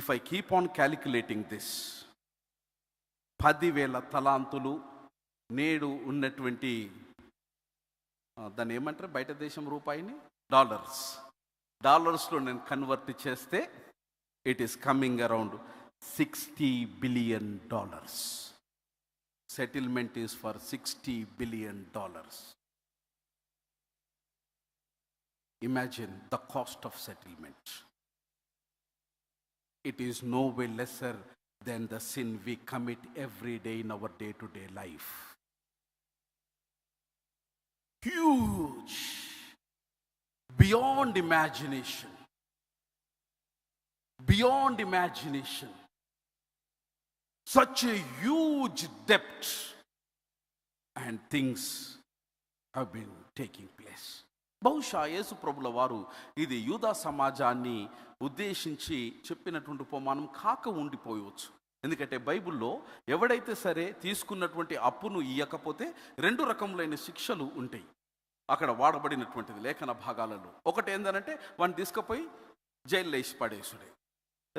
If I keep on calculating this, 10,000 తలాంతులు నేడు ఉన్నటువంటి దాన్ని ఏమంటారు బయట దేశం రూపాయిని, డాలర్స్లో నేను కన్వర్ట్ చేస్తే it is coming around $60 billion. Settlement is for $60 billion. Imagine the cost of settlement. It is no way lesser than the sin we commit every day in our day-to-day life. Huge, beyond imagination. Beyond imagination. Such a huge depth, and things have been taking place. బహుశా యేసు ప్రభుల వారు ఇది యూదా సమాజాన్ని ఉద్దేశించి చెప్పినటువంటి ఉపమానం కాక ఉండిపోయవచ్చు. ఎందుకంటే బైబిల్లో ఎవడైతే సరే తీసుకున్నటువంటి అప్పును ఇయ్యకపోతే 2 రకములైన శిక్షలు ఉంటాయి అక్కడ వాడబడినటువంటిది లేఖన భాగాలలో. ఒకటి ఏంటంటే వాడిని తీసుకుపోయి జైల్లో వేసి పడేసుడే.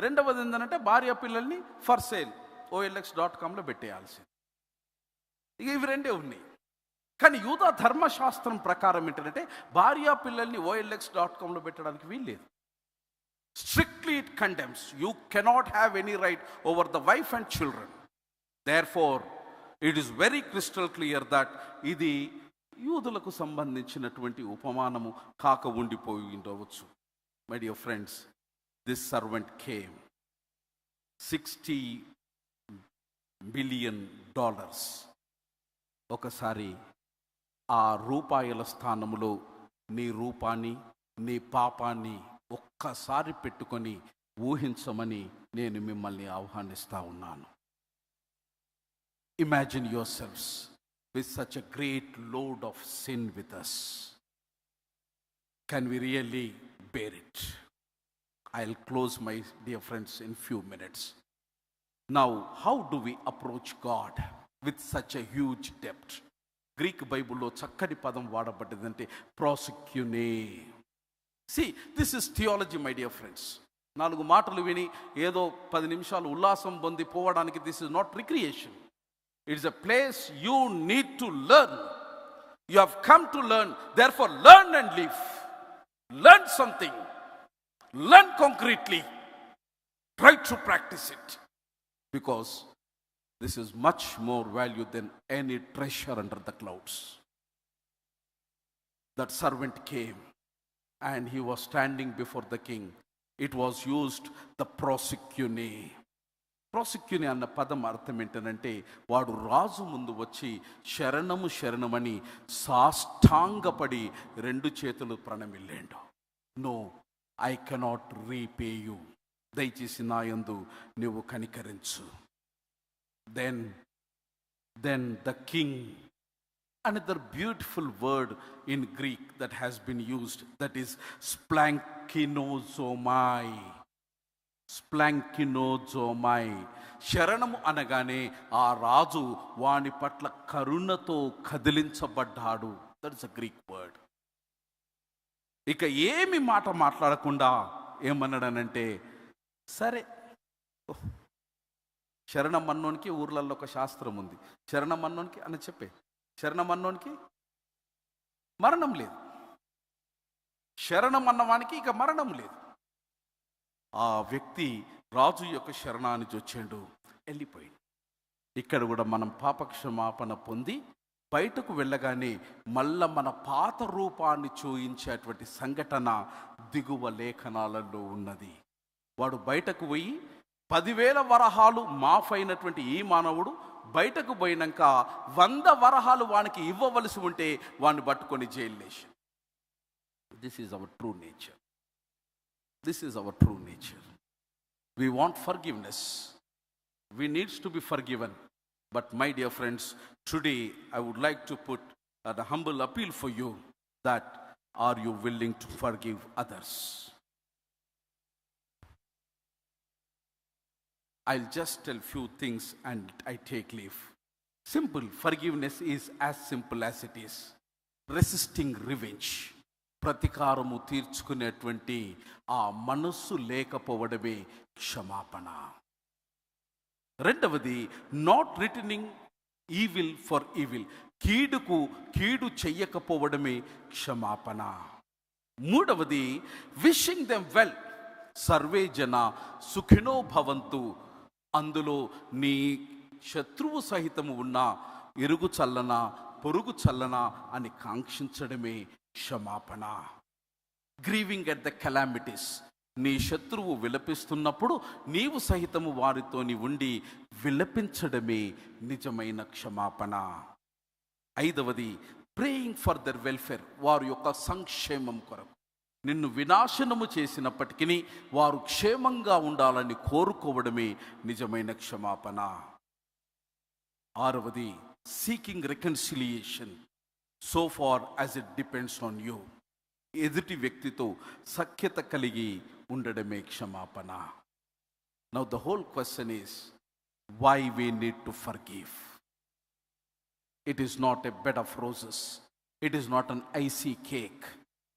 రెండవది ఏంటంటే భార్య పిల్లల్ని ఫర్ సేల్ OLX.comలో పెట్టేయాల్సింది. ఇక ఇవి రెండే ఉన్నాయి. కానీ యూదా ధర్మశాస్త్రం ప్రకారం ఏంటంటే భార్య పిల్లల్ని OLX.comలో పెట్టడానికి వీల్లేదు. Strictly it condemns. You cannot have any right over the wife and children. Therefore it is very crystal clear that ఇది యూదులకు సంబంధించినటువంటి ఉపమానము కాక ఉండిపోయి ఉండవచ్చు. My dear friends, this servant came $60 billion. ఒకసారి ఆ రూపాయల స్థానంలో నీ రూపాన్ని, నీ పాపాన్ని ఒక్కసారి పెట్టుకొని ఊహించమని నేను మిమ్మల్ని ఆహ్వానిస్తా ఉన్నాను. Imagine your selves with such a great load of sin with us. Can we really bear it? I'll close, my dear friends, in few minutes. Now, how do we approach God with such a huge depth? Greek Bible lo chakkadi padam vaadabaddadante prosecune. See, this is theology, my dear friends. 4 మాటలు విని ఏదో 10 నిమిషాలు ఉల్లాసం పొంది పోవడానికి this is not recreation. It is a place you need to learn. You have come to learn. Therefore, learn and live. Learn something. Learn concretely. Try to practice it. Because this is much more value than any treasure under the clouds. That servant came and he was standing before the king. It was used the prosecune. ప్రాసిక్యూని అన్న పదం అర్థం ఏంటంటే వాడు రాజు ముందు వచ్చి శరణము శరణమని సాష్టాంగపడి 2 చేతులు ప్రణమిల్లేండు. No, I cannot repay you. దయచేసి నా యందు నువ్వు కనికరించు. Then the king, another beautiful word in Greek that has been used, that is splankinozomai. స్ప్లాంకినోజోమై. శరణము అనగానే ఆ రాజు వాని పట్ల కరుణతో కదిలించబడ్డాడు. That is a Greek word. ఇక ఏమి మాట మాట్లాడకుండా ఏమన్నాడనంటే, సరే, శరణం అన్నోనికి ఊర్లలో ఒక శాస్త్రం ఉంది. శరణం అన్నోనికి అని చెప్పే, శరణం అన్నోనికి మరణం లేదు. శరణం అన్నవానికి ఇక మరణం లేదు. ఆ వ్యక్తి రాజు యొక్క శరణానికి వచ్చాడు, వెళ్ళిపోయింది. ఇక్కడ కూడా మనం పాపక్షమాపణ పొంది బయటకు వెళ్ళగానే మళ్ళా మన పాత రూపాన్ని చూయించేటువంటి సంఘటన దిగువ లేఖనాలలో ఉన్నది. వాడు బయటకు పోయి 10,000 వరహాలు మాఫ్ అయినటువంటి ఈ మానవుడు బయటకు పోయినాక 100 వరహాలు వానికి ఇవ్వవలసి ఉంటే వాడిని పట్టుకొని జైలు వేసి. This is our true nature. This is our true nature. We want forgiveness. We need to be forgiven. But my dear friends, today I would like to put a humble appeal for you that are you willing to forgive others? I'll just tell few things and I take leave. Simple forgiveness is as simple as it is. Resisting revenge, ప్రతీకారము తీర్చుకునేటువంటి ఆ మనస్సు లేకపోవడమే క్షమాపణ. రెండవది, not returning evil for evil, కీడుకు కీడు చెయ్యకపోవడమే క్షమాపణ. మూడవది, విషింగ్ దెమ్ వెల్, సర్వే జన సుఖినో భవంతు, అందులో నీ శత్రువు సహితము ఉన్న ఎరుగు చల్లనా పొరుగు చల్లనా అని కాంక్షించడమే క్షమాపణ. గ్రీవింగ్ ఎట్ ద కెలామిటీస్, నీ శత్రువు విలపిస్తున్నప్పుడు నీవు సహితము వారితో ఉండి విలపించడమే నిజమైన క్షమాపణ. ఐదవది, ప్రేయింగ్ ఫర్ దర్ వెల్ఫేర్, వారి యొక్క సంక్షేమం కొరకు. నిన్ను వినాశనము చేసినప్పటికీ వారు క్షేమంగా ఉండాలని కోరుకోవడమే నిజమైన క్షమాపణ. ఆరవది, seeking reconciliation so far as it depends on you, ఎదుటి వ్యక్తితో సఖ్యత కలిగి ఉండడమే క్షమాపణ. Now the whole question is why we need to forgive. It is not a bed of roses, it is not an icy cake.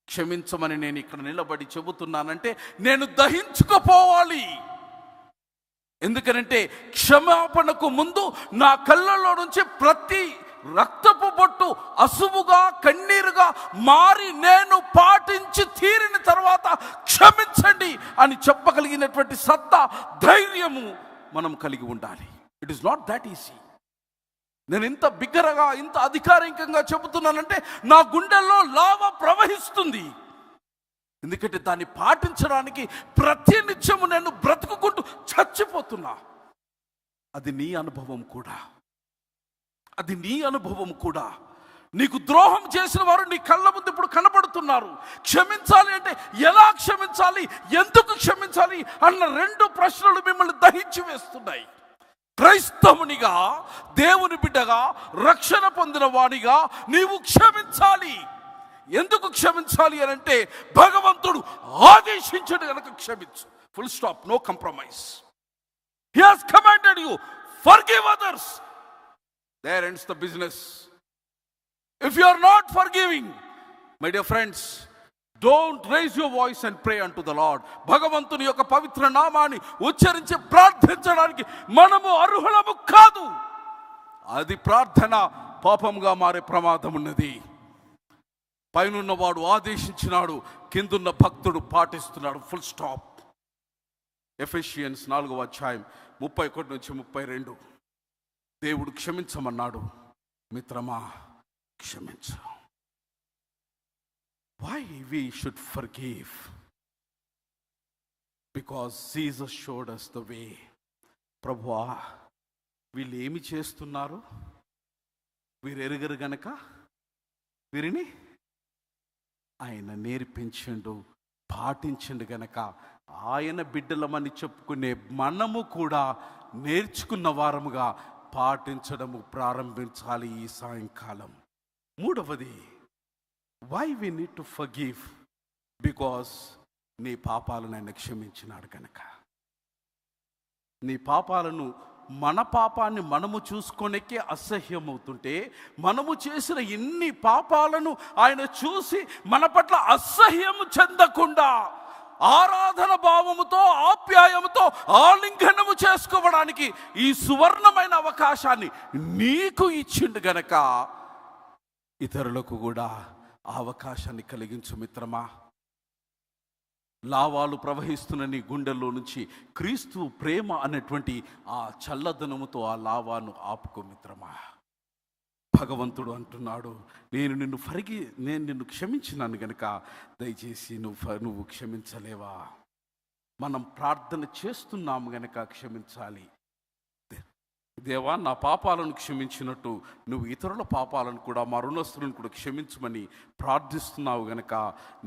క్షమించమని నేను ఇక్కడ నిలబడి చెబుతున్నానంటే నేను దహించుకుపోవాలి. ఎందుకనంటే క్షమాపణకు ముందు నా కళ్ళలో నుంచి ప్రతి రక్తపు బొట్టు అసువుగా కన్నీరుగా మారి నేను పాటించి తీరిన తర్వాత క్షమించండి అని చెప్పగలిగినటువంటి సత్తా, ధైర్యము మనం కలిగి ఉండాలి. It is not that easy. నేను ఇంత బిగ్గరగా ఇంత అధికారికంగా చెబుతున్నానంటే నా గుండెల్లో లావా ప్రవహిస్తుంది. ఎందుకంటే దాన్ని పాటించడానికి ప్రతి నిత్యము నేను బ్రతుకుకుంటూ చచ్చిపోతున్నా. అది నీ అనుభవం కూడా, అది నీ అనుభవం కూడా. నీకు ద్రోహం చేసిన వారు నీ కళ్ళ ముందు ఇప్పుడు కనబడుతున్నారు. క్షమించాలి అంటే ఎలా క్షమించాలి, ఎందుకు క్షమించాలి అన్న రెండు ప్రశ్నలు మిమ్మల్ని దహించి వేస్తున్నాయి. క్రైస్తవునిగా, దేవుని బిడ్డగా, రక్షణ పొందిన వాడిగా నీవు క్షమించాలి. ఎందుకు క్షమించాలి అని అంటే భగవంతుడు ఆదేశించడు కనుక క్షమించు. Full stop, no compromise. He has commanded you, forgive others. There ends the business. If you are not forgiving, my dear friends, don't raise your voice and pray unto the Lord. భగవంతుని యొక్క పవిత్ర నామాన్ని ఉచ్చరించి ప్రార్థించడానికి మనము అర్హులము కాదు. అది ప్రార్థన పాపంగా మారే ప్రమాదం ఉన్నది. పైనున్నవాడు ఆదేశించినాడు, కిందున్న భక్తుడు పాటిస్తున్నాడు. Full stop. ఎఫెసియన్స్ 4:31-32 దేవుడు క్షమించమన్నాడు. మిత్రమా, క్షమించు. Why we should forgive? Because Jesus showed us the way. ప్రభువా, వీళ్ళు ఏమి చేస్తున్నారు, వీరు ఎరుగరు గనక వీరిని ఆయన నేర్పించండు, పాటించండు గనక ఆయన బిడ్డలమని చెప్పుకునే మనము కూడా నేర్చుకున్న వారముగా పాటించడము ప్రారంభించాలి ఈ సాయంకాలం. మూడవది, why we need to forgive? Because నీ పాపాలను ఆయన క్షమించినాడు కనుక. నీ పాపాలను, మన పాపాన్ని మనము చూసుకొనేకే అసహ్యమవుతుంటే మనము చేసిన ఎన్ని పాపాలను ఆయన చూసి మన పట్ల అసహ్యము చెందకుండా ఆరాధన భావముతో, ఆప్యాయముతో ఆలింగనము చేసుకోవడానికి ఈ సువర్ణమైన అవకాశాన్ని నీకు ఇచ్చిండు గనక ఇతరులకు కూడా ఆ అవకాశాన్ని కలిగించు. మిత్రమా, లావాలు ప్రవహిస్తున్న నీ గుండెల్లో నుంచి క్రీస్తు ప్రేమ అనేటువంటి ఆ చల్లదనముతో ఆ లావాను ఆపుకో. మిత్రమా, భగవంతుడు అంటున్నాడు, నేను నిన్ను క్షమించినాను గనుక దయచేసి నువ్వు క్షమించలేవా? మనం ప్రార్థన చేస్తున్నాము గనక క్షమించాలి. దేవా, నా పాపాలను క్షమించినట్టు నువ్వు ఇతరుల పాపాలను కూడా, మా రుణస్తులను కూడా క్షమించమని ప్రార్థిస్తున్నావు గనక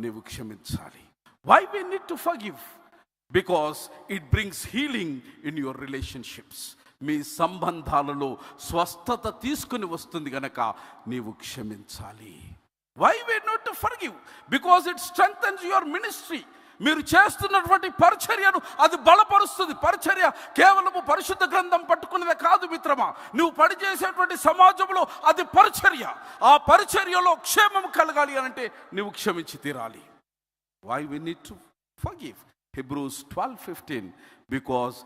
నువ్వు క్షమించాలి. Why we need to forgive? Because it brings healing in your relationships. మీ సంబంధాలలో స్వస్థత తీసుకుని వస్తుంది గనక నీవు క్షమించాలి. Why we need to forgive? Because it strengthens your ministry. మీరు చేస్తున్నటువంటి పరిచర్యను అది బలపరుస్తుంది. పరిచర్య కేవలము పరిశుద్ధ గ్రంథం పట్టుకునేదే కాదు మిత్రమా, నువ్వు పనిచేసేటువంటి సమాజంలో అది పరిచర్య. ఆ పరిచర్యలో క్షేమం కలగాలి అనంటే నువ్వు క్షమించి తీరాలి. Why we need to forgive? Hebrews 12:15, because